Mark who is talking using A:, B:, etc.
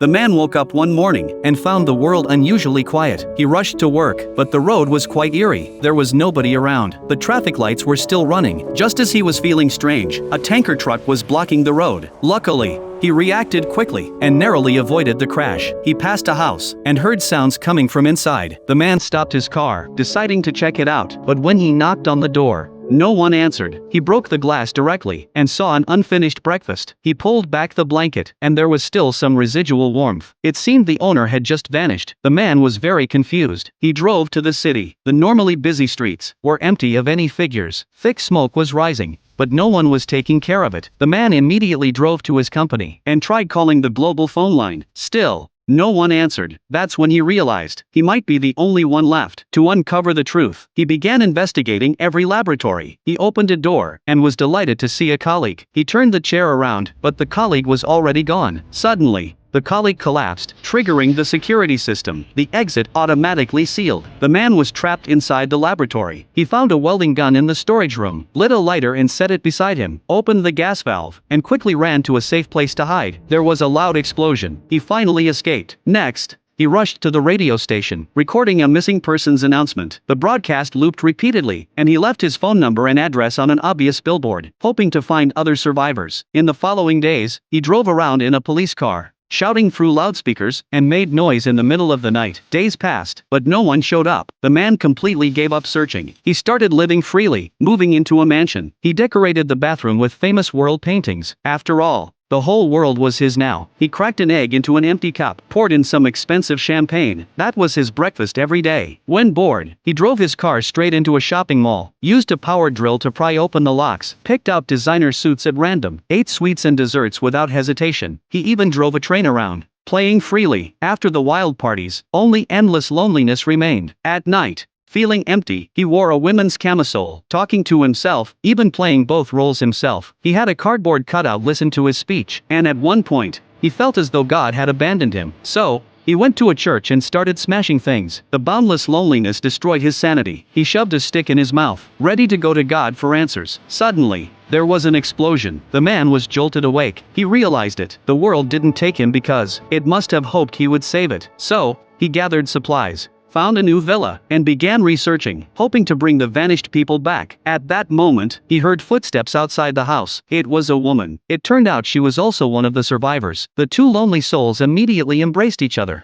A: The man woke up one morning and found the world unusually quiet. He rushed to work, but the road was quite eerie. There was nobody around. The traffic lights were still running. Just as he was feeling strange, a tanker truck was blocking the road. Luckily, he reacted quickly and narrowly avoided the crash. He passed a house and heard sounds coming from inside. The man stopped his car, deciding to check it out, but when he knocked on the door, no one answered. He broke the glass directly and saw an unfinished breakfast. He pulled back the blanket, and there was still some residual warmth. It seemed the owner had just vanished. The man was very confused. He drove to the city. The normally busy streets were empty of any figures. Thick smoke was rising, but no one was taking care of it. The man immediately drove to his company and tried calling the global phone line. Still, no one answered. That's when he realized he might be the only one left. To uncover the truth, he began investigating every laboratory. He opened a door and was delighted to see a colleague. He turned the chair around, but the colleague was already gone. Suddenly, the colleague collapsed, triggering the security system. The exit automatically sealed. The man was trapped inside the laboratory. He found a welding gun in the storage room, lit a lighter and set it beside him, opened the gas valve, and quickly ran to a safe place to hide. There was a loud explosion. He finally escaped. Next, he rushed to the radio station, recording a missing persons announcement. The broadcast looped repeatedly, and he left his phone number and address on an obvious billboard, hoping to find other survivors. In the following days, he drove around in a police car, shouting through loudspeakers, and made noise in the middle of the night. Days passed, but no one showed up. The man completely gave up searching. He started living freely, moving into a mansion. He decorated the bathroom with famous world paintings. After all, the whole world was his now. He cracked an egg into an empty cup, poured in some expensive champagne. That was his breakfast every day. When bored, he drove his car straight into a shopping mall, used a power drill to pry open the locks, picked out designer suits at random, ate sweets and desserts without hesitation. He even drove a train around, playing freely. After the wild parties, only endless loneliness remained. At night, feeling empty, he wore a women's camisole, talking to himself, even playing both roles himself. He had a cardboard cutout listen to his speech, and at one point, he felt as though God had abandoned him. So, he went to a church and started smashing things. The boundless loneliness destroyed his sanity. He shoved a stick in his mouth, ready to go to God for answers. Suddenly, there was an explosion. The man was jolted awake. He realized it. The world didn't take him because it must have hoped he would save it. So, he gathered supplies, found a new villa, and began researching, hoping to bring the vanished people back. At that moment, he heard footsteps outside the house. It was a woman. It turned out she was also one of the survivors. The two lonely souls immediately embraced each other.